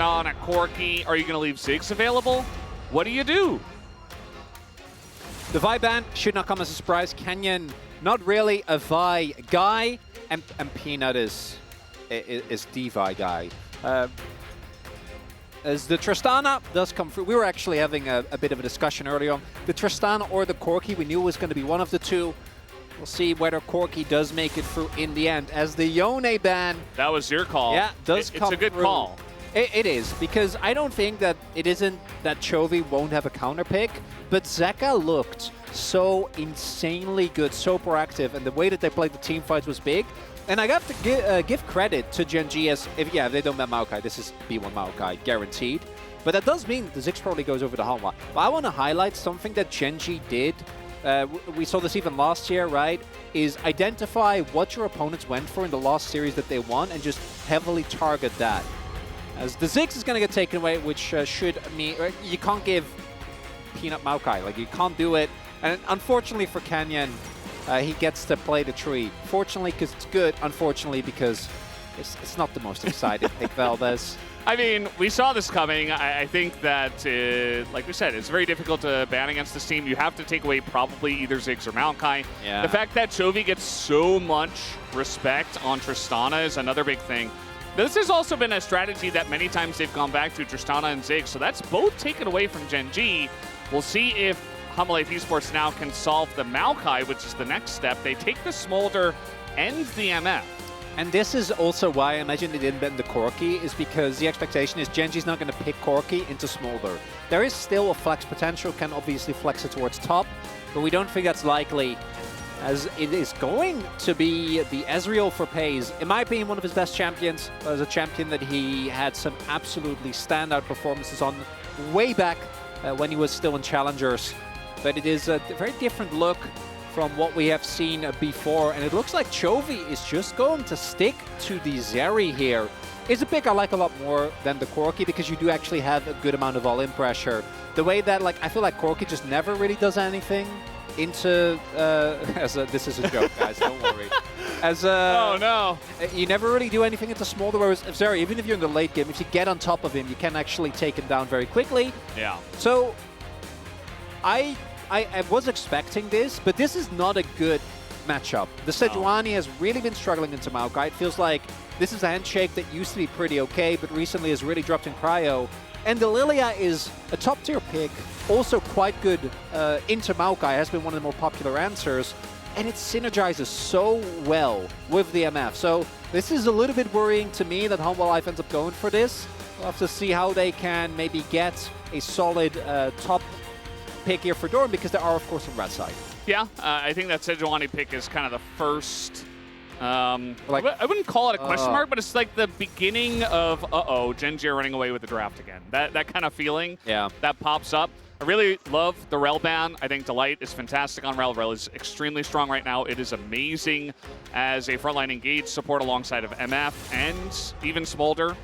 Tristana, Corki. Are you going to leave Ziggs available? What do you do? The Vi ban should not come as a surprise. Canyon, not really a Vi guy, and Peanut is the Vi guy. As the Tristana does come through, we were actually having a bit of a discussion earlier on. The Tristana or the Corki, we knew it was going to be one of the two. We'll see whether Corki does make it through in the end. As the Yone ban... That was your call. Yeah, come It's a good through. call. It is, because I don't think that it isn't that Chovy won't have a counter pick, but Zeka looked so insanely good, so proactive, and the way that they played the team fights was big. And I got to give credit to GENG as, if they don't ban Maokai, this is B1 Maokai, guaranteed. But that does mean the Ziggs probably goes over the Hanwha. But I want to highlight something that GENG did. We saw this even last year, right? Is identify what your opponents went for in the last series that they won and just heavily target that. As the Ziggs is going to get taken away, which should mean you can't give Peanut Maokai. Like, you can't do it. And unfortunately for Canyon, he gets to play the tree. Fortunately, because it's good. Unfortunately, because it's not the most exciting pick, Valdez. I mean, we saw this coming. I think that, like we said, it's very difficult to ban against this team. You have to take away probably either Ziggs or Maokai. Yeah. The fact that Chovy gets so much respect on Tristana is another big thing. This has also been a strategy that many times they've gone back to Tristana and Ziggs, so that's both taken away from GENG. We'll see if Humble Esports now can solve the Maokai, which is the next step. They take the Smolder and the MF. And this is also why I imagine they didn't ban the Corki, is because the expectation is GENG's not going to pick Corki into Smolder. There is still a flex potential, can obviously flex it towards top, but we don't think that's likely, as it is going to be the Ezreal for Pays. In my opinion, one of his best champions, as a champion that he had some absolutely standout performances on way back when he was still in Challengers. But it is a very different look from what we have seen before, and it looks like Chovy is just going to stick to the Zeri here. It's a pick I like a lot more than the Corki, because you do actually have a good amount of all-in pressure. The way that, like, I feel like Corki just never really does anything into this is a joke, guys, don't worry. Oh no, you never really do anything into Smolder, whereas Zeri, even if you're in the late game, if you get on top of him, you can actually take him down very quickly. Yeah. So I was expecting this, but this is not a good matchup. The Sejuani has really been struggling into Maokai. It feels like this is a handshake that used to be pretty okay, but recently has really dropped in cryo. And the Lilia is a top-tier pick, also quite good into Maokai, has been one of the more popular answers, and it synergizes so well with the MF. So this is a little bit worrying to me that Humble Life ends up going for this. We'll have to see how they can maybe get a solid top pick here for Dorn, because there are, of course, some red side. Yeah, I think that Sejuani pick is kind of the first... like, I wouldn't call it a question mark, but it's like the beginning of, GENG are running away with the draft again. That kind of feeling that pops up. I really love the Rel ban. I think Delight is fantastic on Rel. Rel is extremely strong right now. It is amazing as a frontline engage support alongside of MF and even Smolder.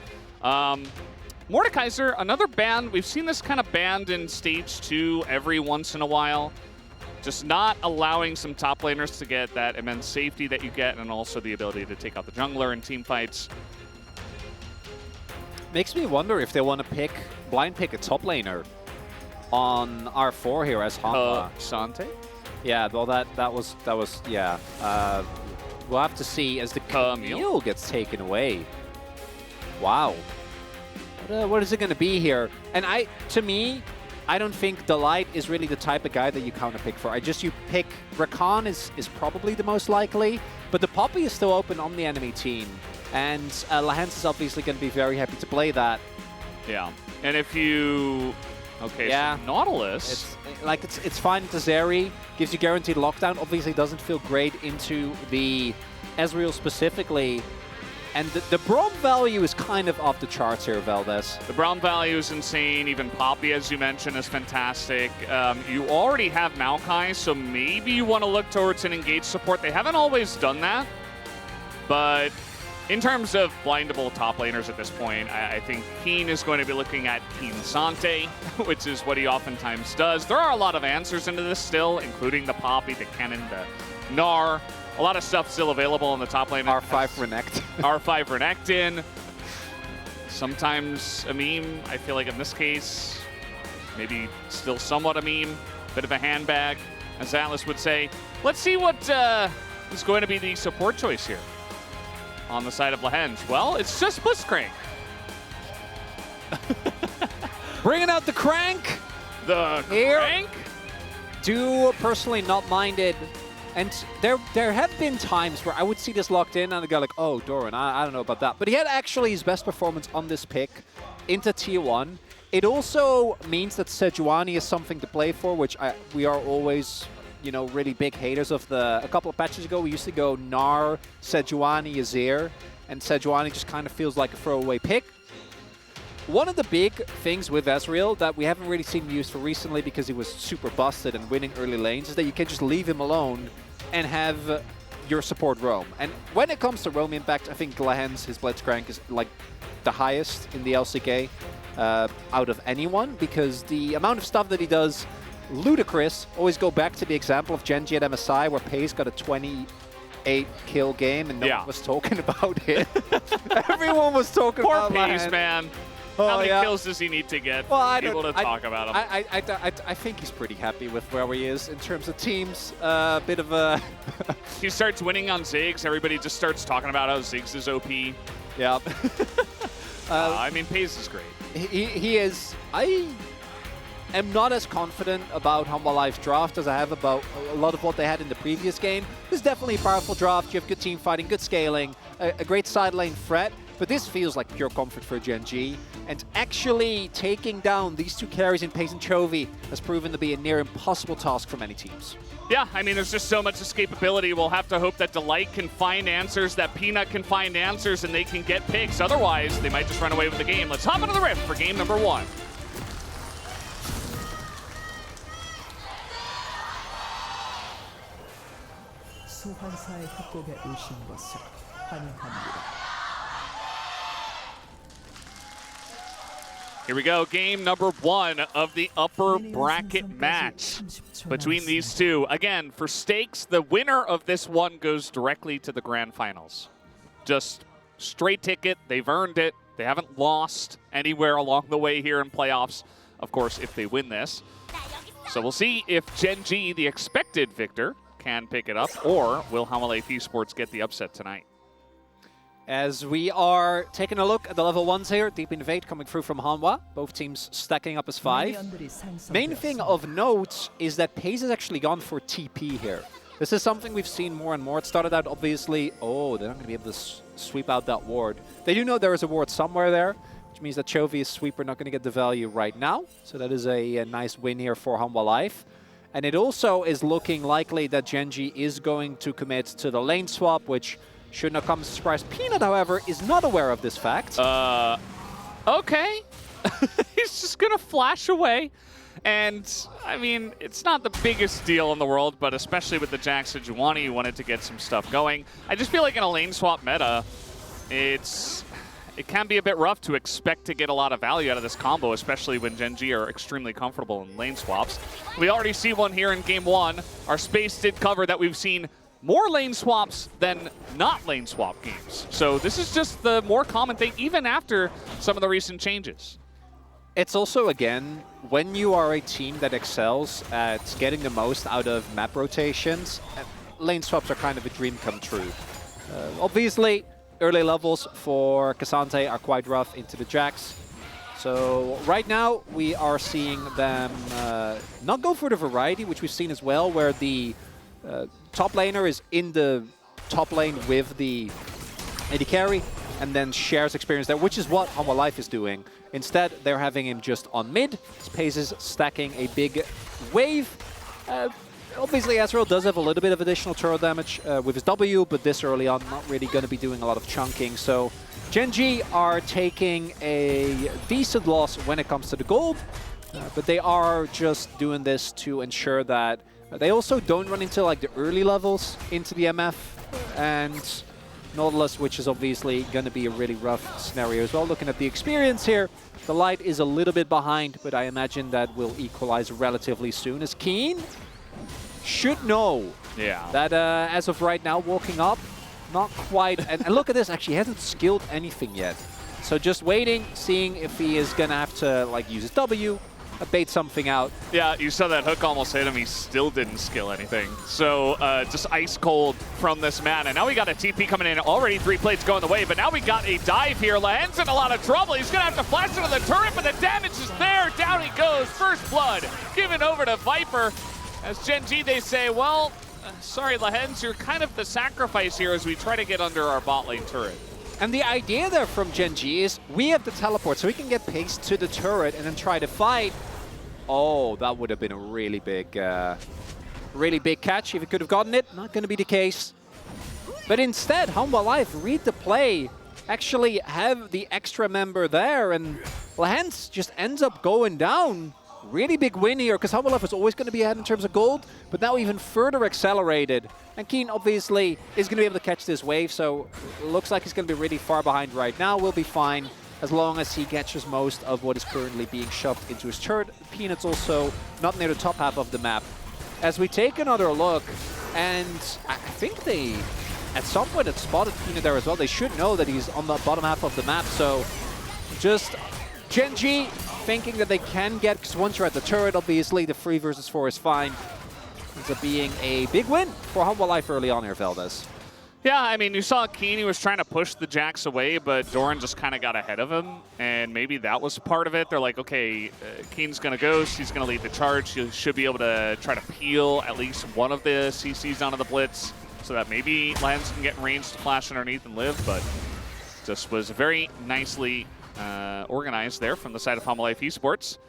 Mordekaiser, another ban. We've seen this kind of banned in Stage 2 every once in a while. Just not allowing some top laners to get that immense safety that you get, and also the ability to take out the jungler in team fights. Makes me wonder if they want to blind pick a top laner on R4 here as Hanwha. Sante? Yeah, well that was yeah. We'll have to see as the Camille gets taken away. Wow. What is it going to be here? And to me, I don't think Delight is really the type of guy that you counterpick for. You pick Rakan is probably the most likely, but the Poppy is still open on the enemy team, and Lahans is obviously going to be very happy to play that. Yeah, and if you so Nautilus, it's fine into Zeri, gives you guaranteed lockdown. Obviously, doesn't feel great into the Ezreal specifically. And the Braum value is kind of off the charts here, Valdez. The Braum value is insane. Even Poppy, as you mentioned, is fantastic. You already have Maokai, so maybe you want to look towards an engage support. They haven't always done that. But in terms of blindable top laners at this point, I think Keen is going to be looking at Keen Sante, which is what he oftentimes does. There are a lot of answers into this still, including the Poppy, the Kennen, the Gnar. A lot of stuff still available in the top lane. R5 Renekton. R5 Renekton. sometimes a meme. I feel like in this case, maybe still somewhat a meme. Bit of a handbag, as Atlas would say. Let's see what is going to be the support choice here on the side of Lehenge. Well, it's just Blitzcrank. Bringing out the crank. The Here. crank? Do personally not mind it. And there have been times where I would see this locked in and I go like, oh, Doran, I don't know about that. But he had actually his best performance on this pick into Tier 1. It also means that Sejuani is something to play for, which we are always, you know, really big haters of. A couple of patches ago, we used to go Gnar, Sejuani, Azir, and Sejuani just kind of feels like a throwaway pick. One of the big things with Ezreal that we haven't really seen used for recently because he was super busted and winning early lanes is that you can just leave him alone and have your support roam. And when it comes to roam impact, I think Lehenge, his Blitzcrank, is like the highest in the LCK out of anyone because the amount of stuff that he does, ludicrous. Always go back to the example of GENG at MSI where Pace got a 28-kill game and no one was talking about it. Everyone was talking about Pace, Lehenge. Man. Oh, How many kills does he need to get for people to talk about him? I think he's pretty happy with where he is in terms of teams. A bit of a... He starts winning on Ziggs. Everybody just starts talking about how Ziggs is OP. Yeah. I mean, Pace is great. He is... I am not as confident about Humble Life's draft as I have about a lot of what they had in the previous game. This is definitely a powerful draft. You have good team fighting, good scaling, a great side lane threat. But this feels like pure comfort for GENG. And actually taking down these two carries in Pace and Chovy has proven to be a near impossible task for many teams. Yeah, I mean, there's just so much escapability. We'll have to hope that Delight can find answers, that Peanut can find answers, and they can get picks. Otherwise, they might just run away with the game. Let's hop into the Rift for game number 1. 소환사의 협곡에 오신 것을 환영합니다. Here we go, game number 1 of the upper bracket match between these two. Again, for stakes, the winner of this one goes directly to the grand finals. Just straight ticket, they've earned it. They haven't lost anywhere along the way here in playoffs, of course, if they win this. So we'll see if GENG, the expected victor, can pick it up, or will HLE Esports get the upset tonight? As we are taking a look at the level 1s here, Deep Invade coming through from Hanwha, both teams stacking up as 5. Main thing of note is that Pace has actually gone for TP here. This is something we've seen more and more. It started out obviously, oh, they're not going to be able to sweep out that ward. They do know there is a ward somewhere there, which means that Chovy's sweeper not going to get the value right now. So that is a nice win here for Hanwha Life. And it also is looking likely that GENG is going to commit to the lane swap, which should not come as a surprise. Peanut, however, is not aware of this fact. Okay. He's just going to flash away. And, I mean, it's not the biggest deal in the world, but especially with the Jax Sejuani, you wanted to get some stuff going. I just feel like in a lane swap meta, it can be a bit rough to expect to get a lot of value out of this combo, especially when GENG are extremely comfortable in lane swaps. We already see one here in game 1. Our space did cover that we've seen more lane swaps than not lane swap games. So this is just the more common thing, even after some of the recent changes. It's also, again, when you are a team that excels at getting the most out of map rotations, lane swaps are kind of a dream come true. Obviously, early levels for Cassante are quite rough into the Jax. So right now, we are seeing them not go for the variety, which we've seen as well, where the top laner is in the top lane with the AD carry and then shares experience there, which is what Hanwha Life is doing. Instead, they're having him just on mid. Pace is stacking a big wave. Obviously, Ezreal does have a little bit of additional turret damage with his W, but this early on, not really going to be doing a lot of chunking. So GENG are taking a decent loss when it comes to the gold, but they are just doing this to ensure that they also don't run into like the early levels into the MF and Nautilus, which is obviously going to be a really rough scenario as well. Looking at the experience here, the Light is a little bit behind, but I imagine that will equalize relatively soon, as Keen should know that as of right now, walking up, not quite. And look at this, actually, he hasn't skilled anything yet. So just waiting, seeing if he is going to have to like use his W, bait something out. Yeah, you saw that hook almost hit him. He still didn't skill anything. So just ice cold from this man. And now we got a TP coming in. Already 3 plates going the way, but now we got a dive here. Lahen's in a lot of trouble. He's going to have to flash into the turret, but the damage is there. Down he goes. First blood given over to Viper. As GENG, they say, well, sorry, Lahen's, you're kind of the sacrifice here as we try to get under our bot lane turret. And the idea there from GENG is we have the teleport, so we can get Pace to the turret and then try to fight. Oh, that would have been a really big catch if he could have gotten it. Not going to be the case. But instead, Hanwha Life read the play, actually have the extra member there, and Lahen's just ends up going down. Really big win here, because Hanwha Life was always going to be ahead in terms of gold, but now even further accelerated. And Keen obviously is going to be able to catch this wave, so it looks like he's going to be really far behind right now. We'll be fine as long as he catches most of what is currently being shoved into his turret. Peanut's also not near the top half of the map. As we take another look, and I think they at some point had spotted Peanut there as well. They should know that he's on the bottom half of the map, so just GENG thinking that they can get, because once you're at the turret, obviously the 3 versus 4 is fine. Ends up being a big win for Hanwha Life early on here, Valdez. Yeah, I mean, you saw Keen, he was trying to push the Jax away, but Doran just kind of got ahead of him, and maybe that was part of it. They're like, okay, Keen's going to ghost, he's going to lead the charge, he should be able to try to peel at least one of the CCs onto the Blitz, so that maybe Lahen's can get in range to flash underneath and live, but just was very nicely organized there from the side of Hanwha Life Esports.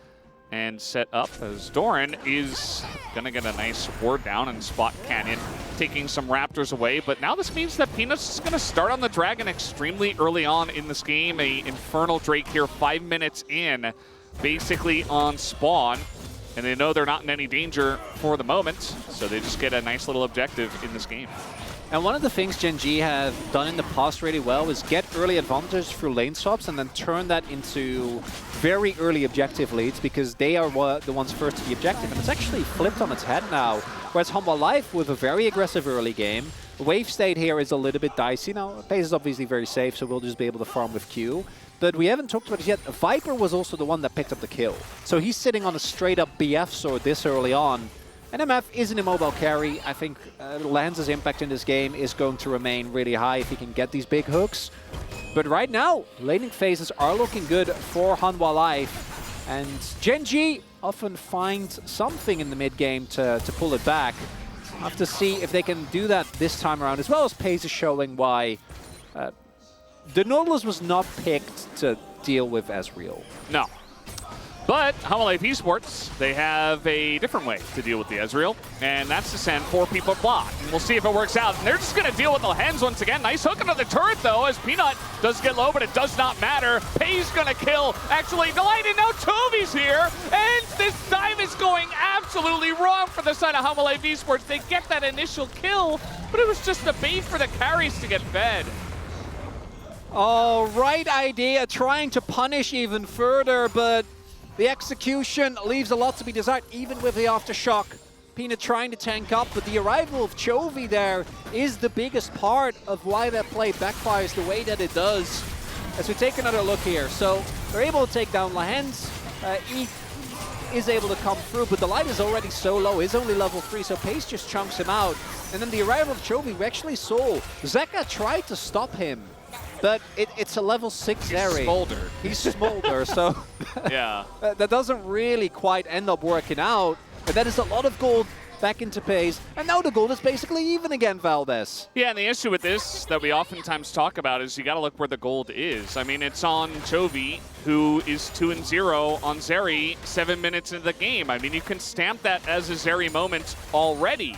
And set up as Doran is going to get a nice ward down and spot Canyon, taking some Raptors away. But now this means that Peanuts is going to start on the Dragon extremely early on in this game. A Infernal Drake here 5 minutes in, basically on spawn. And they know they're not in any danger for the moment, so they just get a nice little objective in this game. And one of the things GENG have done in the past really well is get early advantage through lane swaps and then turn that into very early objective leads, because they are the ones first to the objective. And it's actually flipped on its head now, whereas Hanwha Life with a very aggressive early game. Wave state here is a little bit dicey. Now, Pace is obviously very safe, so we'll just be able to farm with Q. But we haven't talked about it yet. Viper was also the one that picked up the kill. So he's sitting on a straight-up BF sword this early on. And MF is an immobile carry. I think Lahen's impact in this game is going to remain really high if he can get these big hooks. But right now, laning phases are looking good for Hanwha Life. And GENG often finds something in the mid-game to pull it back. I'll have to see if they can do that this time around, as well as Pace is showing why the Nautilus was not picked to deal with Ezreal. No. But Hanwha Life Esports, they have a different way to deal with the Ezreal, and that's to send 4 people bot. And we'll see if it works out. And they're just going to deal with the Lahen's once again. Nice hook into the turret, though, as Peanut does get low, but it does not matter. Pay's going to kill. Actually, Delight, and now Toby's here, and this dive is going absolutely wrong for the side of Hanwha Life Esports. They get that initial kill, but it was just a bait for the carries to get fed. Oh, right idea, trying to punish even further, but the execution leaves a lot to be desired, even with the aftershock. Peanut trying to tank up, but the arrival of Chovy there is the biggest part of why that play backfires the way that it does. As we take another look here, so they're able to take down Lahen's. E is able to come through, but the light is already so low. He's only level 3, so Pace just chunks him out. And then the arrival of Chovy, we actually saw Zeka tried to stop him, but it's a level 6 area. Smolder. He's Smolder, so yeah. That doesn't really quite end up working out. But that is a lot of gold back into Pace. And now the gold is basically even again, Valdez. Yeah, and the issue with this that we oftentimes talk about is you got to look where the gold is. I mean, it's on Chovy, who is 2-0 on Zeri 7 minutes into the game. I mean, you can stamp that as a Zeri moment already.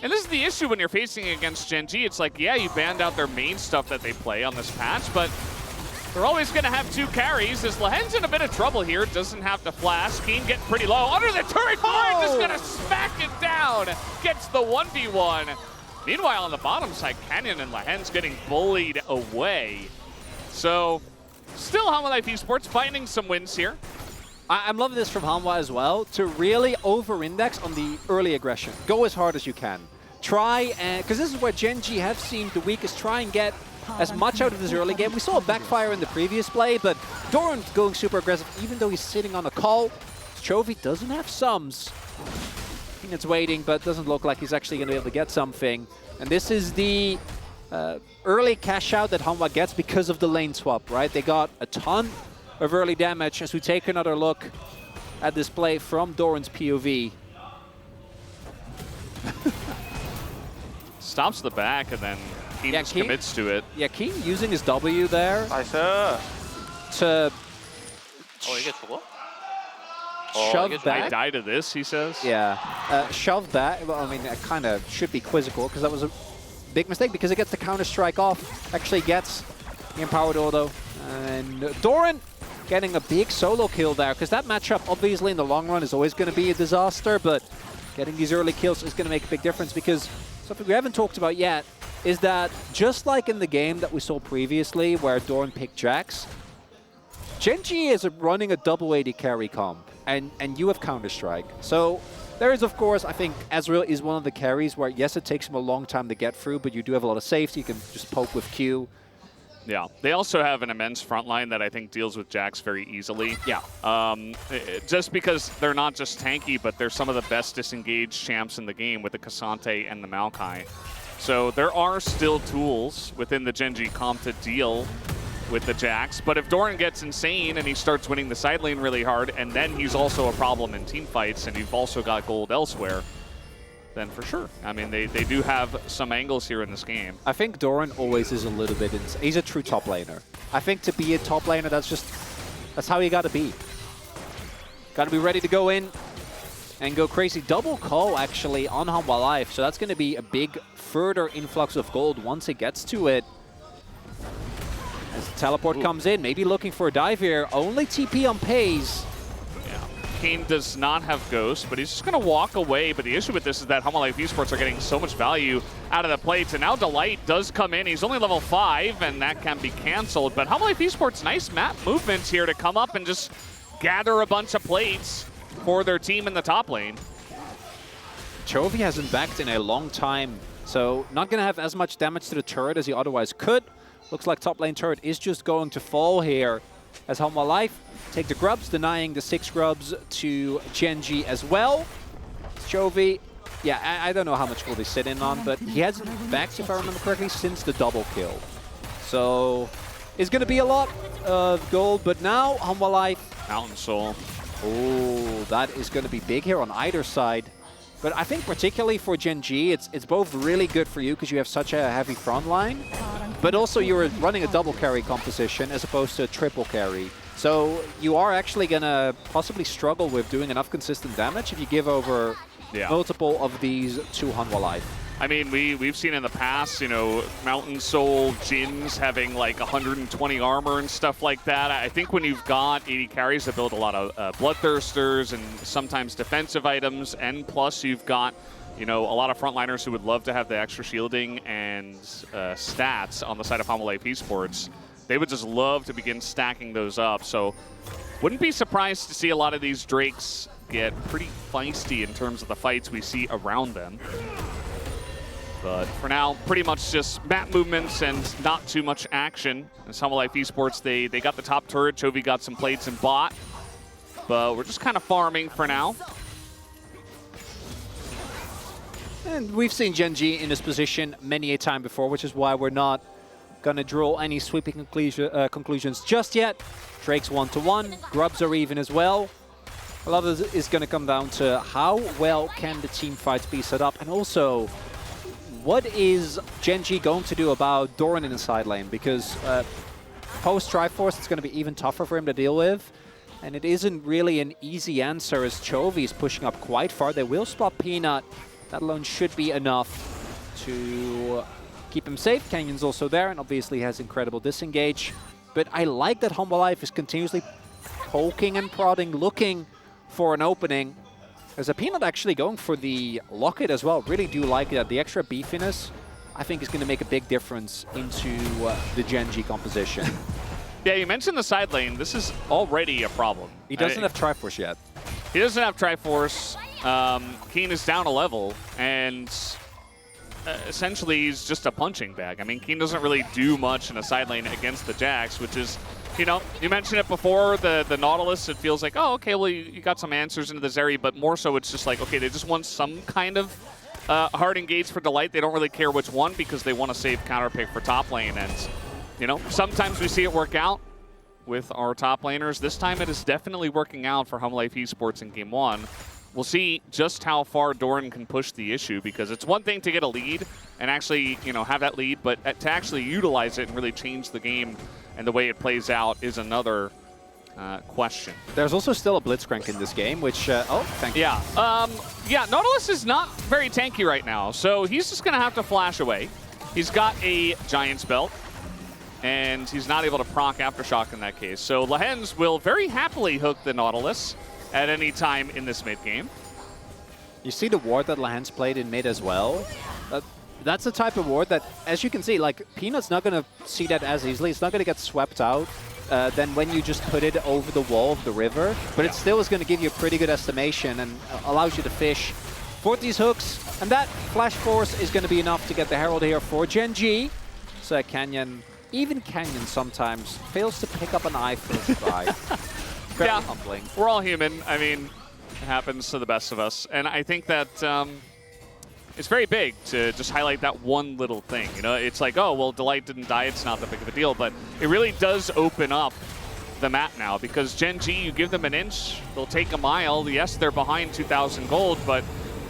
And this is the issue when you're facing against GENG. It's like, yeah, you banned out their main stuff that they play on this patch, but they're always going to have 2 carries. As Lahen's in a bit of trouble here, doesn't have to flash. Keen getting pretty low. Under the turret, just going to smack it down. Gets the 1v1. Meanwhile, on the bottom side, Canyon and Lahen's getting bullied away. So, still Hanwha Life Esports finding some wins here. I'm loving this from Hanwha as well, to really over-index on the early aggression. Go as hard as you can. Try, and because this is where GENG have seen the weakest, try and get as much out of this early game. We saw a backfire in the previous play, but Doran going super aggressive, even though he's sitting on a call. Chovy doesn't have sums. Peanut's waiting, but doesn't look like he's actually going to be able to get something. And this is the early cash out that Hanwha gets because of the lane swap, right? They got a ton of early damage as we take another look at this play from Doran's POV. Stops the back and then Keen just commits to it. Yeah, Keen using his W there to Oh, 이게 죽어? shove I back. I die to this, he says. Yeah, shove back. Well, I mean, it kind of should be quizzical because that was a big mistake because it gets the counter strike off. Actually gets the empowered auto. And Doran getting a big solo kill there because that matchup obviously in the long run is always going to be a disaster, but getting these early kills is going to make a big difference because something we haven't talked about yet is that just like in the game that we saw previously where Doran picked Jax, GENG is running a double AD carry comp, and you have Counter-Strike. So there is, of course, I think Ezreal is one of the carries where, yes, it takes him a long time to get through, but you do have a lot of safety. You can just poke with Q. Yeah, they also have an immense front line that I think deals with Jax very easily. Yeah. Just because they're not just tanky, but they're some of the best disengaged champs in the game with the Cassante and the Maokai. So there are still tools within the GENG comp to deal with the Jax, but if Doran gets insane and he starts winning the side lane really hard, and then he's also a problem in team fights, and you've also got gold elsewhere, then for sure. I mean, they do have some angles here in this game. I think Doran always is a little bit insane. He's a true top laner. I think to be a top laner, that's how you gotta be. Gotta be ready to go in and go crazy. Double call actually on Hanwha Life, so that's gonna be a big further influx of gold once it gets to it. As the teleport comes in, maybe looking for a dive here. Only TP on Pays. Yeah. Kane does not have Ghost, but he's just going to walk away. But the issue with this is that Hanwha Life Esports are getting so much value out of the plates. And now Delight does come in. He's only level 5, and that can be canceled. But Hanwha Life Esports, nice map movements here to come up and just gather a bunch of plates for their team in the top lane. Chovy hasn't backed in a long time, so not going to have as much damage to the turret as he otherwise could. Looks like top lane turret is just going to fall here as Hanwha Life take the grubs, denying the 6 grubs to GENG as well. Chovy, yeah, I don't know how much will they sit in on, but he hasn't backed, if I remember correctly, since the double kill. So it's going to be a lot of gold, but now Hanwha Life. Mountain Soul. Oh, that is going to be big here on either side. But I think particularly for GENG, it's both really good for you because you have such a heavy front line, but also you're running a double carry composition as opposed to a triple carry. So you are actually going to possibly struggle with doing enough consistent damage if you give over multiple of these to Hanwha Life. I mean, we've seen in the past, you know, Mountain Soul, Jins having like 120 armor and stuff like that. I think when you've got AD carries that build a lot of Bloodthirsters and sometimes defensive items, and plus you've got, you know, a lot of frontliners who would love to have the extra shielding and stats on the side of Hanwha Life Esports, they would just love to begin stacking those up. So wouldn't be surprised to see a lot of these Drakes get pretty feisty in terms of the fights we see around them. But for now, pretty much just map movements and not too much action. In Hanwha Life Esports, they got the top turret. Chovy got some plates and bot. But we're just kind of farming for now. And we've seen GENG in this position many a time before, which is why we're not going to draw any sweeping conclusions just yet. Drake's 1-1. Grubs are even as well. A lot of this is going to come down to how well can the team fights be set up, and also what is GENG going to do about Doran in the side lane? Because post-Triforce, it's going to be even tougher for him to deal with. And it isn't really an easy answer as Chovy is pushing up quite far. They will spot Peanut. That alone should be enough to keep him safe. Canyon's also there and obviously has incredible disengage. But I like that Hanwha Life is continuously poking and prodding, looking for an opening. There's a Peanut actually going for the Locket as well. Really do like that. The extra beefiness, I think, is going to make a big difference into the GENG composition. Yeah, you mentioned the side lane. This is already a problem. He doesn't have Triforce yet. He doesn't have Triforce. Keen is down a level, and essentially he's just a punching bag. I mean, Keen doesn't really do much in a side lane against the Jax, which is, you know, you mentioned it before, the Nautilus, it feels like, oh, okay, well, you got some answers into the Zeri, but more so it's just like, okay, they just want some kind of hard engage for Delight. They don't really care which one because they want to save counter pick for top lane. And, you know, sometimes we see it work out with our top laners. This time it is definitely working out for Home Life Esports in Game 1. We'll see just how far Doran can push the issue, because it's one thing to get a lead and actually, you know, have that lead, but to actually utilize it and really change the game and the way it plays out is another question. There's also still a Blitzcrank in this game, which, oh, thank you. Yeah, yeah, Nautilus is not very tanky right now, so he's just going to have to flash away. He's got a Giant's Belt, and he's not able to proc Aftershock in that case. So Lehens will very happily hook the Nautilus at any time in this mid game. You see the ward that Lehens played in mid as well? That's the type of ward that, as you can see, like, Peanut's not going to see that as easily. It's not going to get swept out than when you just put it over the wall of the river. But it still is going to give you a pretty good estimation and allows you to fish for these hooks. And that Flash Force is going to be enough to get the Herald here for GENG. So Canyon, even Canyon sometimes fails to pick up an eye for a try. Very humbling. We're all human. I mean, it happens to the best of us. And I think that it's very big to just highlight that one little thing. You know, it's like, oh, well, Delight didn't die. It's not that big of a deal. But it really does open up the map now, because GENG, you give them an inch, they'll take a mile. Yes, they're behind 2,000 gold, but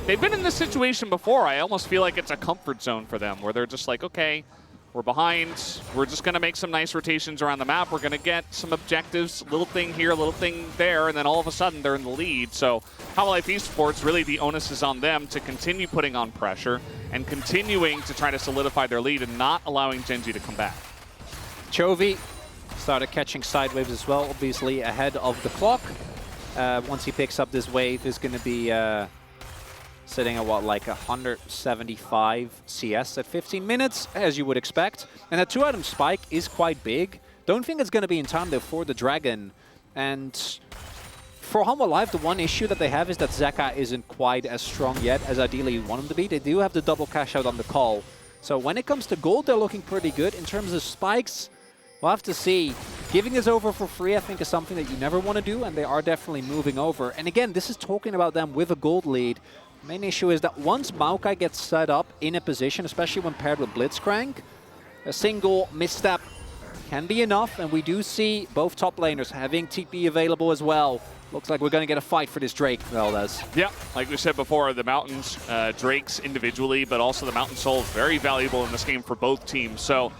they've been in this situation before. I almost feel like it's a comfort zone for them, where they're just like, okay, we're behind. We're just going to make some nice rotations around the map. We're going to get some objectives, little thing here, little thing there, and then all of a sudden they're in the lead. So Home Life Esports, really the onus is on them to continue putting on pressure and continuing to try to solidify their lead and not allowing GENG to come back. Chovy started catching side waves as well, obviously ahead of the clock. Once he picks up this wave, is going to be sitting at what, like 175 CS at 15 minutes, as you would expect. And that 2-item spike is quite big. Don't think it's going to be in time, though, for the Dragon. And for Humble Life, the one issue that they have is that Zeka isn't quite as strong yet as ideally you want him to be. They do have the double cash out on the call. So when it comes to gold, they're looking pretty good. In terms of spikes, we'll have to see. Giving this over for free, I think, is something that you never want to do, and they are definitely moving over. And again, this is talking about them with a gold lead. The main issue is that once Maokai gets set up in a position, especially when paired with Blitzcrank, a single misstep can be enough, and we do see both top laners having TP available as well. Looks like we're going to get a fight for this Drake, Valdez. Yeah, like we said before, the Mountains, Drakes individually, but also the Mountain Soul, very valuable in this game for both teams. So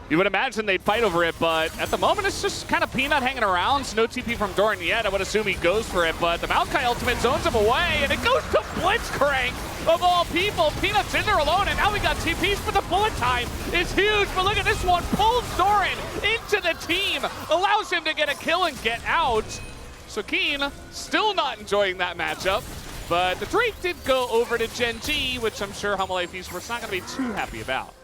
you would imagine they'd fight over it, but at the moment it's just kind of Peanut hanging around. So no TP from Doran yet. I would assume he goes for it, but the Maokai ultimate zones him away, and it goes to Blitzcrank of all people. Peanut's in there alone, and now we got TPs, but the bullet time is huge. But look at this one, pulls Doran into the team, allows him to get a kill and get out. So Keen still not enjoying that matchup, but the Drake did go over to GENG, which I'm sure Home Life Esports not going to be too happy about.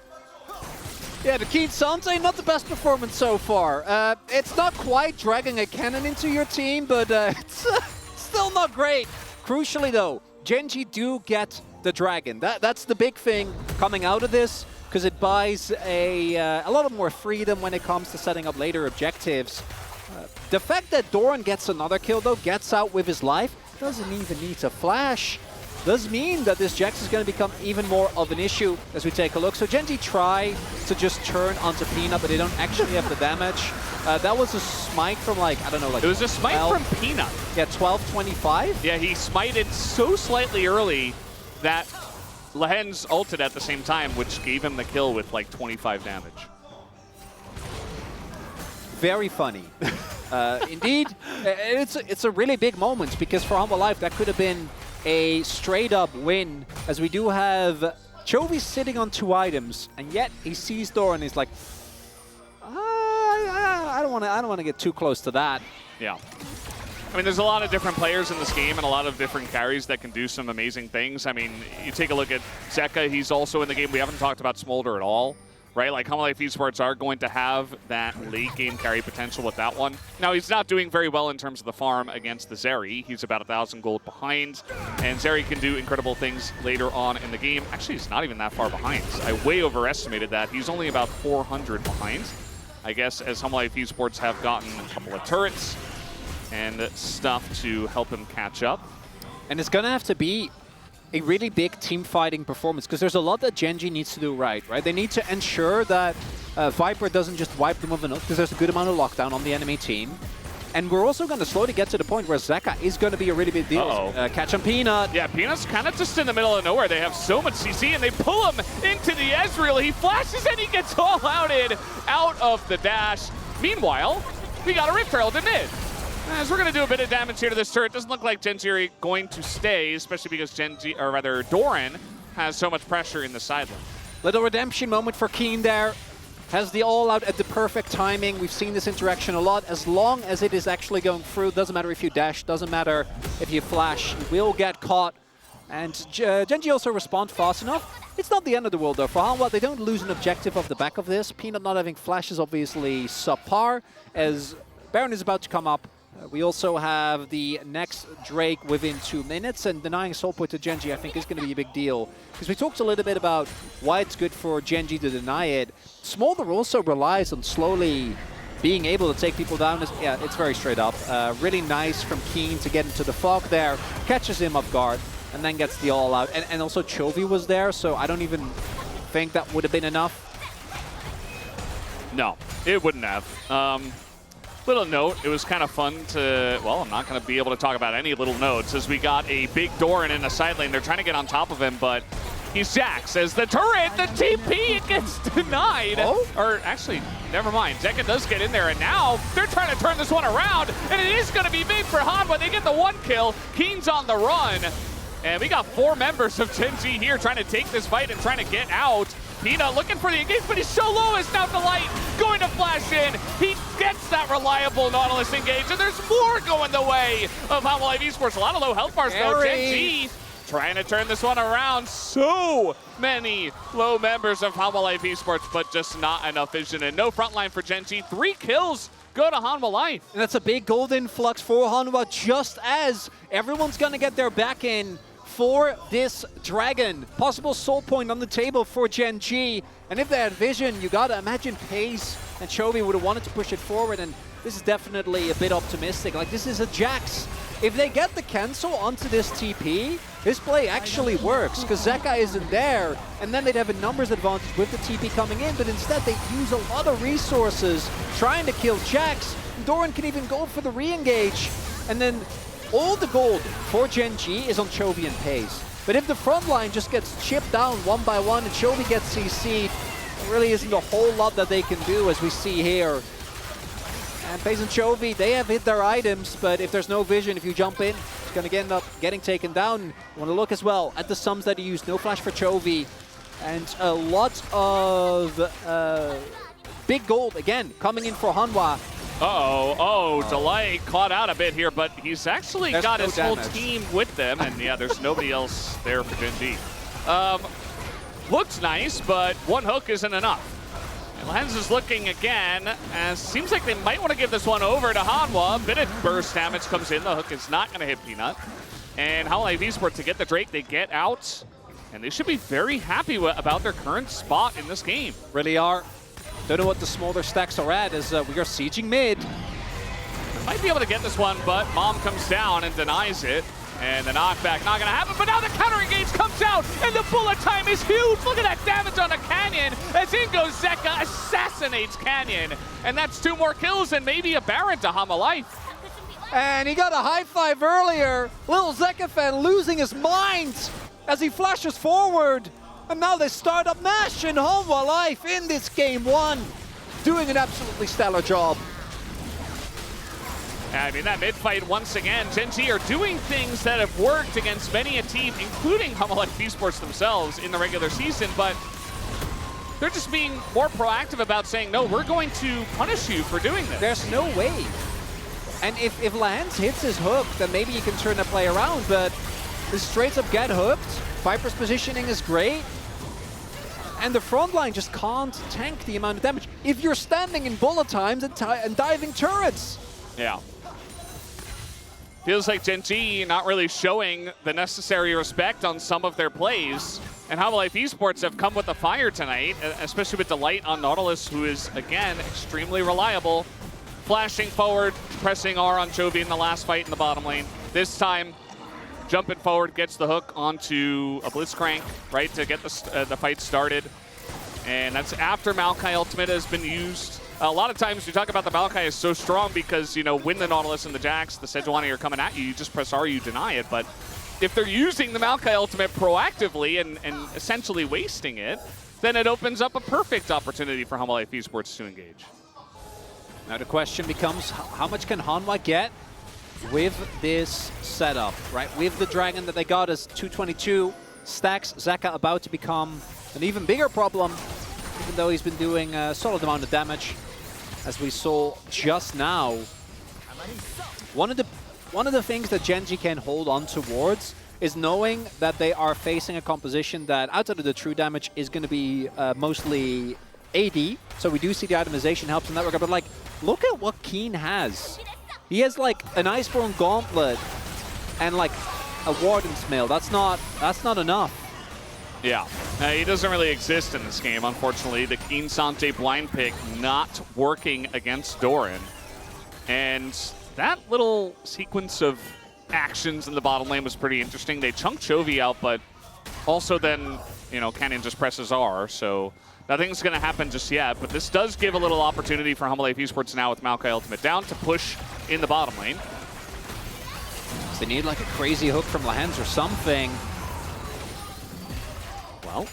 Yeah, the Keen Sante, not the best performance so far. It's not quite dragging a cannon into your team, but it's still not great. Crucially though, GENG do get the Dragon. That's the big thing coming out of this, because it buys a lot more freedom when it comes to setting up later objectives. The fact that Doran gets another kill though, gets out with his life, doesn't even need to flash, does mean that this Jax is going to become even more of an issue as we take a look. So GENG try to just turn onto Peanut, but they don't actually have the damage. That was a smite from, like, I don't know, like it was a smite 12, from Peanut. Yeah, 12-25? Yeah, he smited so slightly early that Lehens ulted at the same time, which gave him the kill with like 25 damage. Very funny. Indeed, it's a really big moment, because for Humble Life, that could have been a straight-up win, as we do have Chovy sitting on 2 items, and yet he sees Doran and he's like, I don't want to get too close to that. Yeah. I mean, there's a lot of different players in this game and a lot of different carries that can do some amazing things. I mean, you take a look at Zeka, he's also in the game. We haven't talked about Smolder at all. right? Like, Hanwha Life Esports are going to have that late-game carry potential with that one. Now, he's not doing very well in terms of the farm against the Zeri. He's about 1,000 gold behind, and Zeri can do incredible things later on in the game. Actually, he's not even that far behind. I way overestimated that. He's only about 400 behind. I guess as Hanwha Life Esports have gotten a couple of turrets and stuff to help him catch up. And it's going to have to be a really big team fighting performance, because there's a lot that GENG needs to do right? They need to ensure that Viper doesn't just wipe them with an ult, because there's a good amount of lockdown on the enemy team. And we're also going to slowly get to the point where Zeka is going to be a really big deal. Catch on Peanut. Yeah, Peanut's kind of just in the middle of nowhere. They have so much CC, and they pull him into the Ezreal. He flashes, and he gets all outed out of the dash. Meanwhile, we got a Rift Herald in mid. As we're going to do a bit of damage here to this turret, doesn't look like GENG are going to stay, especially because Doran has so much pressure in the side lane. Little redemption moment for Keen there. Has the all-out at the perfect timing. We've seen this interaction a lot. As long as it is actually going through, doesn't matter if you dash, doesn't matter if you flash, you will get caught. And GENG also respond fast enough. It's not the end of the world, though. For Hanwha, they don't lose an objective off the back of this. Peanut not having flash is obviously subpar, as Baron is about to come up. We also have the next Drake within 2 minutes, and denying Soul Point to GENG I think is going to be a big deal. Because we talked a little bit about why it's good for GENG to deny it. Smolder also relies on slowly being able to take people down. Yeah, it's very straight up. Really nice from Keen to get into the fog there, catches him off guard, and then gets the all out. And also Chovy was there, so I don't even think that would have been enough. No, it wouldn't have. Little note, it was kind of fun to, well, I'm not going to be able to talk about any little notes, as we got a big Doran in the side lane. They're trying to get on top of him, but he's Jax as the turret, the TP, it gets denied. Oh? Or actually, never mind. Zeka does get in there, and now they're trying to turn this one around, and it is going to be big for Hanwha. They get the 1 kill. Keen's on the run, and we got 4 members of GENG here trying to take this fight and trying to get out. Peanut looking for the engage, but he's so low as now the light going to flash in. He gets that reliable Nautilus engage, and there's more going the way of Hanwha Life Esports. A lot of low health bars though. GENG trying to turn this one around. So many low members of Hanwha Life Esports, but just not enough vision and no frontline for GENG. 3 kills go to Hanwha Life. And that's a big gold influx for Hanwha, just as everyone's going to get their back in for this Dragon. Possible soul point on the table for GENG. And if they had vision, you gotta imagine Pace and Chovy would have wanted to push it forward, and this is definitely a bit optimistic. Like, this is a Jax. If they get the cancel onto this TP, this play actually works, because Zeka isn't there, and then they'd have a numbers advantage with the TP coming in, but instead they use a lot of resources trying to kill Jax. Doran can even go for the re-engage, and then all the gold for GENG is on Chovy and Pace. But if the front line just gets chipped down 1 by 1 and Chovy gets CC'd, there really isn't a whole lot that they can do, as we see here. And Pace and Chovy, they have hit their items, but if there's no vision, if you jump in, it's going to end up getting taken down. You want to look as well at the sums that he used. No flash for Chovy, and a lot of big gold, again, coming in for Hanwha. Delay caught out a bit here, but he's actually got his whole team with them, and yeah, there's nobody else there for GENG. Looks nice, but 1 hook isn't enough. And Lens is looking again, and seems like they might want to give this one over to Hanwha. A bit of burst damage comes in. The hook is not going to hit Peanut. And Hanwha Life Esports, to get the Drake, they get out, and they should be very happy about their current spot in this game. Really are. Don't know what the Smolder stacks are at, as we are sieging mid. Might be able to get this one, but Mom comes down and denies it. And the knockback not going to happen, but now the counter engage comes out, and the bullet time is huge. Look at that damage on the Canyon, as in goes Zeka, assassinates Canyon. And that's 2 more kills and maybe a Baron to Hanwha Life. And he got a high five earlier. Little Zeka fan losing his mind as he flashes forward. And now they start up Nash and Hanwha Life in this game 1, doing an absolutely stellar job. I mean, that mid-fight, once again, GENG are doing things that have worked against many a team, including Hanwha Life Esports themselves in the regular season, but they're just being more proactive about saying, no, we're going to punish you for doing this. There's no way. And if Lance hits his hook, then maybe you can turn the play around, but the straight up get hooked. Viper's positioning is great. And the front line just can't tank the amount of damage if you're standing in bullet times and diving turrets. Yeah. Feels like GENG not really showing the necessary respect on some of their plays. And Life Esports have come with a fire tonight, especially with Delight on Nautilus, who is, again, extremely reliable. Flashing forward, pressing R on Chovy in the last fight in the bottom lane. This time, jumping forward, gets the hook onto a Blitzcrank, right, to get the fight started. And that's after Maokai ultimate has been used. A lot of times we talk about the Maokai is so strong because, you know, when the Nautilus and the Jax, the Sejuani are coming at you, you just press R, you deny it. But if they're using the Maokai ultimate proactively and essentially wasting it, then it opens up a perfect opportunity for Life Esports to engage. Now the question becomes, how much can Hanwha get with this setup, right? With the Dragon that they got as 222 stacks, Zeka about to become an even bigger problem, even though he's been doing a solid amount of damage, as we saw just now. One of the things that GENG can hold on towards is knowing that they are facing a composition that, outside of the true damage, is going to be mostly AD. So we do see the itemization helps in that regard, but like, look at what Keen has. He has like an Iceborne Gauntlet and like a Warden's Mail. That's not enough. Yeah, he doesn't really exist in this game, unfortunately. The Keen Sante blind pick not working against Doran. And that little sequence of actions in the bottom lane was pretty interesting. They chunked Chovy out, but also then, you know, Canyon just presses R, so nothing's going to happen just yet. But this does give a little opportunity for Life Esports now with Maokai ultimate down to push in the bottom lane. So they need like a crazy hook from Lahens or something. Well,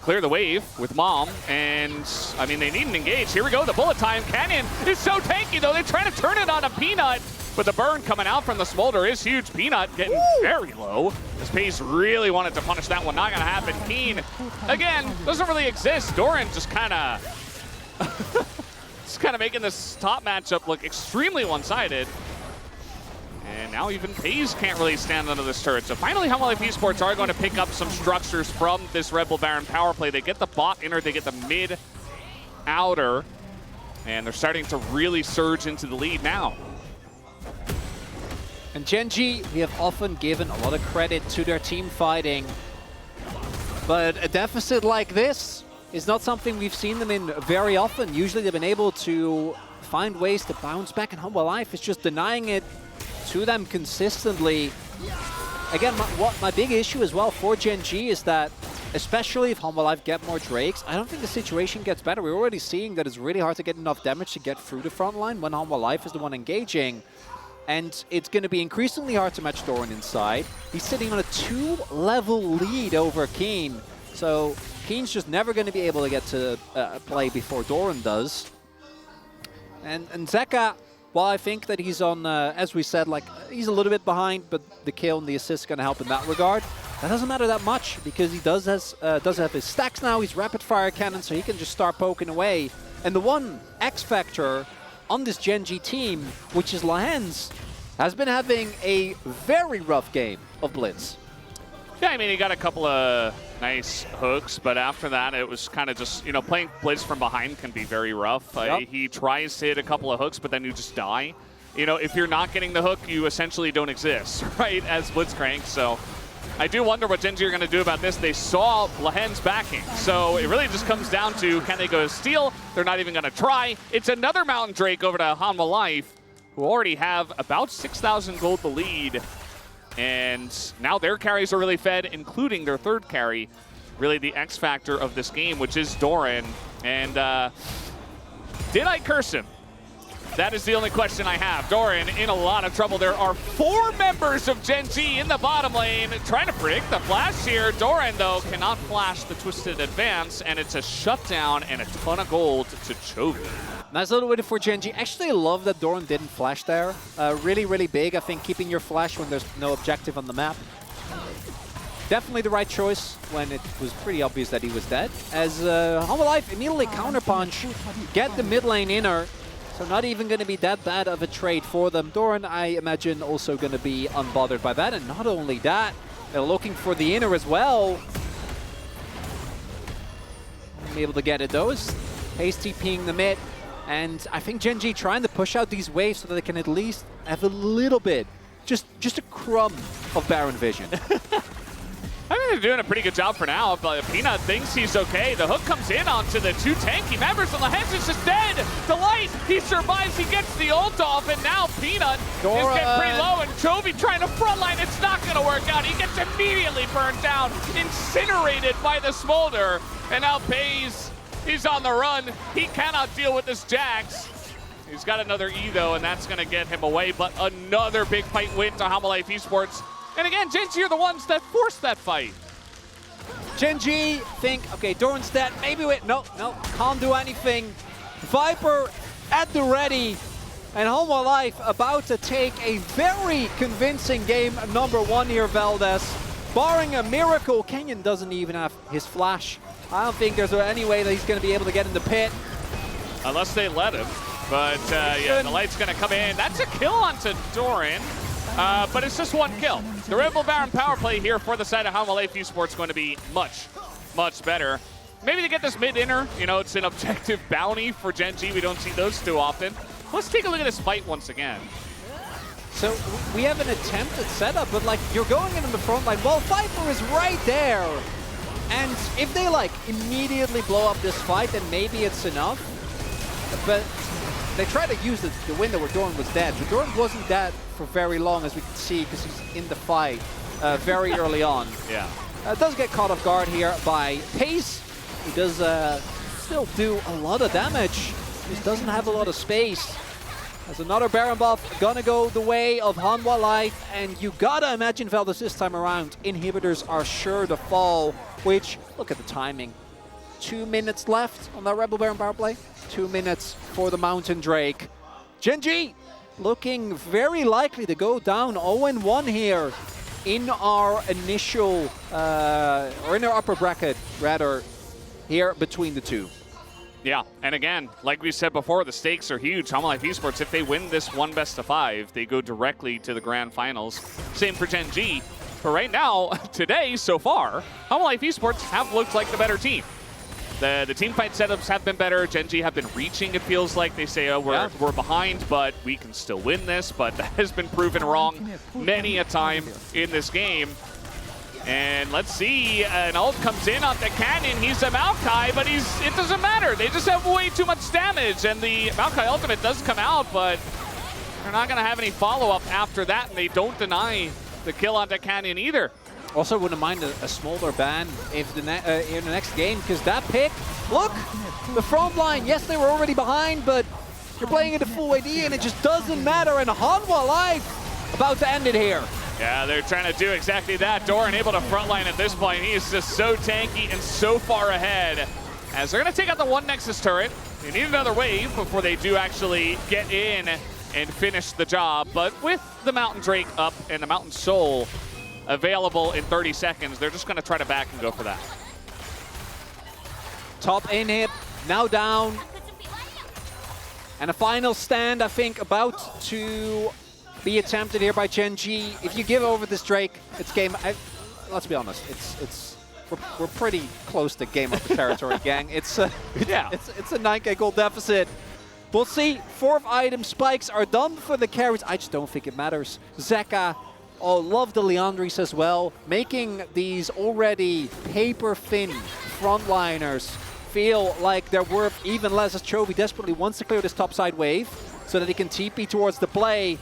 clear the wave with Mom, and I mean, they need an engage. Here we go, the bullet time. Canyon is so tanky, though. They're trying to turn it on a Peanut, but the burn coming out from the Smolder is huge. Peanut getting very low. This Pace really wanted to punish that one. Not going to happen. Keen, again, doesn't really exist. Doran just kind of making this top matchup look extremely one-sided. And now even FaZe can't really stand under this turret. So finally, Life Esports are going to pick up some structures from this Rebel Baron power play. They get the bot inner, they get the mid outer, and they're starting to really surge into the lead now. And GENG, we have often given a lot of credit to their team fighting, but a deficit like this is not something we've seen them in very often. Usually they've been able to find ways to bounce back, and Life is just denying it to them consistently. Again, my big issue as well for GENG is that, especially if Life get more Drakes, I don't think the situation gets better. We're already seeing that it's really hard to get enough damage to get through the front line when Life is the one engaging. And it's going to be increasingly hard to match Doran inside. He's sitting on a 2-level lead over Keen. So Keen's just never going to be able to get to play before Doran does. And Zeka, while I think that he's on, as we said, like he's a little bit behind, but the kill and the assist is going to help in that regard. That doesn't matter that much because he does have his stacks now. He's rapid fire cannon, so he can just start poking away. And the one X factor on this GENG team, which is Lahens, has been having a very rough game of Blitz. Yeah, I mean, he got a couple of nice hooks, but after that, it was kind of just, you know, playing Blitz from behind can be very rough. Yep. He tries to hit a couple of hooks, but then you just die. You know, if you're not getting the hook, you essentially don't exist, right, as Blitzcrank. So I do wonder what GENG are going to do about this. They saw Lahens backing, so it really just comes down to, can they go steal? They're not even going to try. It's another Mountain Drake over to Hanwha Life, who already have about 6,000 gold the lead. And now their carries are really fed, including their third carry, really the X factor of this game, which is Doran. And did I curse him? That is the only question I have. Doran in a lot of trouble. There are 4 members of GENG in the bottom lane trying to predict the flash here. Doran, though, cannot flash the Twisted Advance, and it's a shutdown and a ton of gold to Chovy. Nice little win for GENG. Actually, I love that Doran didn't flash there. Really, really big, I think, keeping your flash when there's no objective on the map. Definitely the right choice when it was pretty obvious that he was dead. As Hanwha Life immediately counterpunch, get the mid lane inner. So not even going to be that bad of a trade for them. Doran, I imagine, also going to be unbothered by that. And not only that, they're looking for the inner as well. be able to get it though. Hasty TPing the mid. And I think GENG trying to push out these waves so that they can at least have a little bit, just a crumb of Baron vision. I think they're doing a pretty good job for now, but Peanut thinks he's okay. The hook comes in onto the two tanky members, and Lehens is just dead. Delight, he survives, he gets the ult off, and now Peanut is getting pretty low, and Chovy trying to frontline. It's not going to work out. He gets immediately burned down, incinerated by the smolder, and now FaZe, he's on the run. He cannot deal with this Jax. He's got another E, though, and that's going to get him away, but another big fight win to Hanwha Life Esports. And again, GENG are the ones that forced that fight. GENG think, okay, Doran's dead, maybe wait, no, can't do anything. Viper at the ready, and Hanwha Life about to take a very convincing game #1 here, Valdez. Barring a miracle, Kenyon doesn't even have his flash. I don't think there's any way that he's going to be able to get in the pit. Unless they let him. But yeah, the light's going to come in. That's a kill onto Doran. But it's just one kill. The Red Bull Baron power play here for the side of Hanwha Life Esports going to be much, much better. Maybe to get this mid-inner, you know, it's an objective bounty for GENG. We don't see those too often. Let's take a look at this fight once again. So we have an attempted setup, but like you're going into the front line. Well, Viper is right there. And if they like immediately blow up this fight, then maybe it's enough. But they try to use the window where Doran was dead. But Doran wasn't dead for very long, as we can see, because he's in the fight very early on. Yeah. Does get caught off guard here by Pace, who does still do a lot of damage. Just doesn't have a lot of space. As another Baron buff gonna go the way of Hanwha Life, and you gotta imagine, Veldis, this time around, inhibitors are sure to fall, which, look at the timing. 2 minutes left on that Rebel Baron power play. 2 minutes for the Mountain Drake. GENG looking very likely to go down 0-1 here in our initial, or in our upper bracket, rather, here between the two. Yeah, and again, like we said before, the stakes are huge. Hanwha Life Esports, if they win this one best-of-5, they go directly to the grand finals. Same for GENG. But right now, today, so far, Hanwha Life Esports have looked like the better team. The team fight setups have been better. GENG have been reaching, it feels like. They say, oh, we're behind, but we can still win this. But that has been proven wrong many a time in this game. And let's see, an ult comes in on the cannon. He's a Maokai, but it doesn't matter. They just have way too much damage, and the Maokai ultimate does come out, but they're not going to have any follow-up after that, and they don't deny the kill on the cannon either. Also, wouldn't mind a smolder ban if in the next game, because that pick, look, the front line, yes, they were already behind, but you're playing it at full AD, and it just doesn't matter, and Hanwha Life about to end it here. Yeah, they're trying to do exactly that. Doran able to frontline at this point. He is just so tanky and so far ahead. As they're going to take out the one Nexus turret. They need another wave before they do actually get in and finish the job. But with the Mountain Drake up and the Mountain Soul available in 30 seconds, they're just going to try to back and go for that. Top inhib, now down. And a final stand, I think, about to be attempted here by GENG. If you give over this Drake, it's game. Let's be honest, we're pretty close to game over territory, gang. It's a 9k gold deficit. We'll see. 4th item spikes are done for the carries. I just don't think it matters. Zeka, oh, love the Leandris as well, making these already paper thin frontliners feel like they're worth even less, as Chovy desperately wants to clear this top side wave so that he can TP towards the play.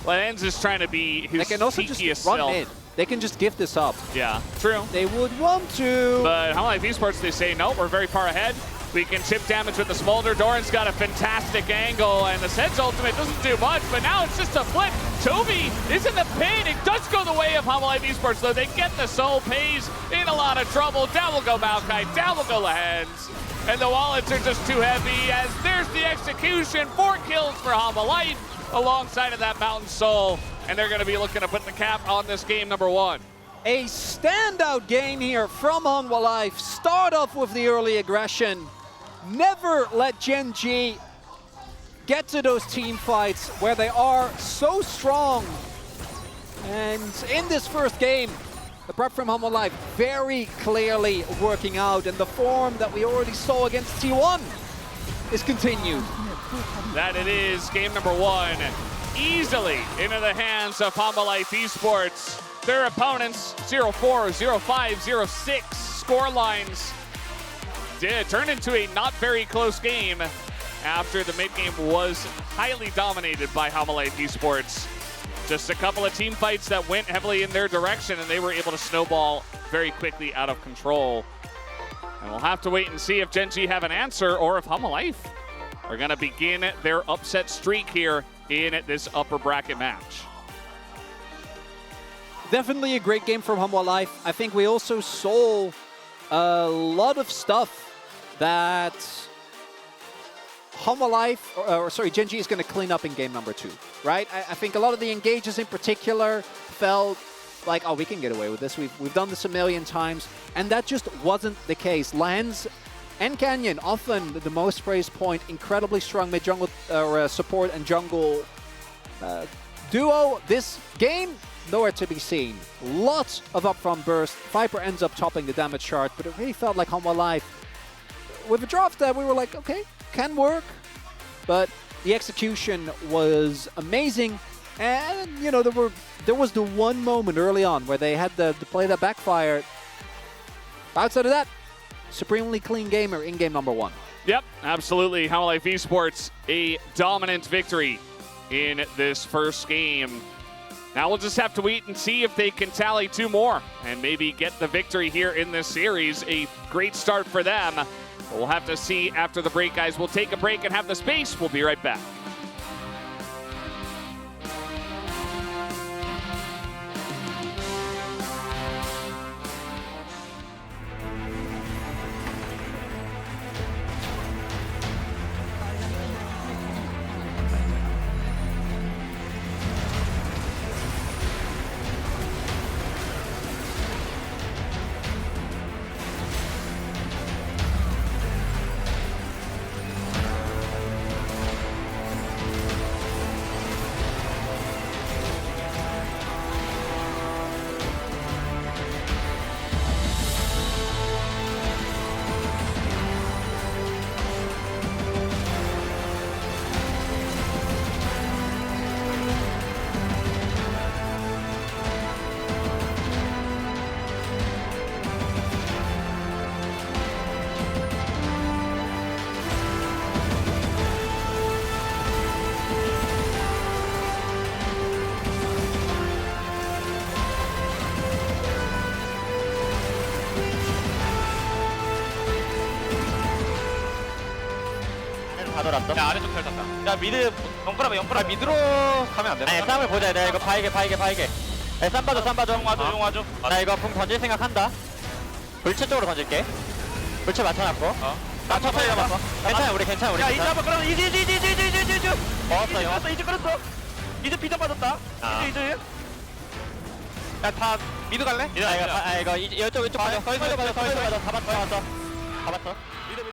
Lens is trying to be his they can also just run mid. They can just give this up. Yeah, true. They would want to. But Hanwha Life Esports, they say, no, we're very far ahead. We can chip damage with the Smolder. Doran's got a fantastic angle, and the Sedge ultimate doesn't do much, but now it's just a flip. Chovy is in the pit. It does go the way of Hanwha Life Esports, though. They get the soul. Pays in a lot of trouble. Down will go Maokai. Down will go Lehens. And the wallets are just too heavy, as there's the execution. 4 kills for Hanwha Life alongside of that Mountain Soul. And they're going to be looking to put the cap on this game #1. A standout game here from Hanwha Life. Start off with the early aggression. Never let GENG get to those team fights where they are so strong. And in this first game, the prep from Humble Life very clearly working out, and the form that we already saw against T1 is continued. That it is, game number 1, easily into the hands of Humble Life Esports. Their opponents, 0-4, 0-5, 0-6 score lines did turn into a not very close game after the mid game was highly dominated by Humble Life Esports. Just a couple of team fights that went heavily in their direction, and they were able to snowball very quickly out of control. And we'll have to wait and see if GENG have an answer or if Humble Life are going to begin their upset streak here in this upper bracket match. Definitely a great game from Humble Life. I think we also saw a lot of stuff that Humble Life, GENG is going to clean up in game number 2, right? I think a lot of the engages in particular felt like, oh, we can get away with this. We've done this a million times, and that just wasn't the case. Lens and Canyon, often the most praised point, incredibly strong mid-jungle support and jungle duo. This game, nowhere to be seen. Lots of upfront burst. Viper ends up topping the damage chart, but it really felt like Humble Life, with a draft that we were like, okay, can work, but the execution was amazing. And you know, there was the one moment early on where they had the play that backfired. Outside of that, supremely clean gamer in game number 1. Yep, absolutely. Humble Life Esports, a dominant victory in this first game. Now we'll just have to wait and see if they can tally 2 more and maybe get the victory here in this series. A great start for them. But we'll have to see after the break, guys. We'll take a break and have the space. We'll be right back. 다 돌았어. 야, 아래쪽 잘 탔다. 야, 미드 영끌아 미드로 가면 안 되나? 아니 싸움을 보자. 내가 이거 바이게. 야, 쌈 봐줘. 용 와줘. 나 이거 궁 던질 생각한다. 불치 쪽으로 던질게. 불치 맞춰놨고. 나 천천히 잡았어. 괜찮아 우리. 야, 이제 한번 끌어. 이제. 먹었어. 이제 끌었어. 이제 비전 빠졌다. 이제. 야, 다 미드 갈래? 이거 이쪽 봐줘. 더 있어. 다 봤어. 미드.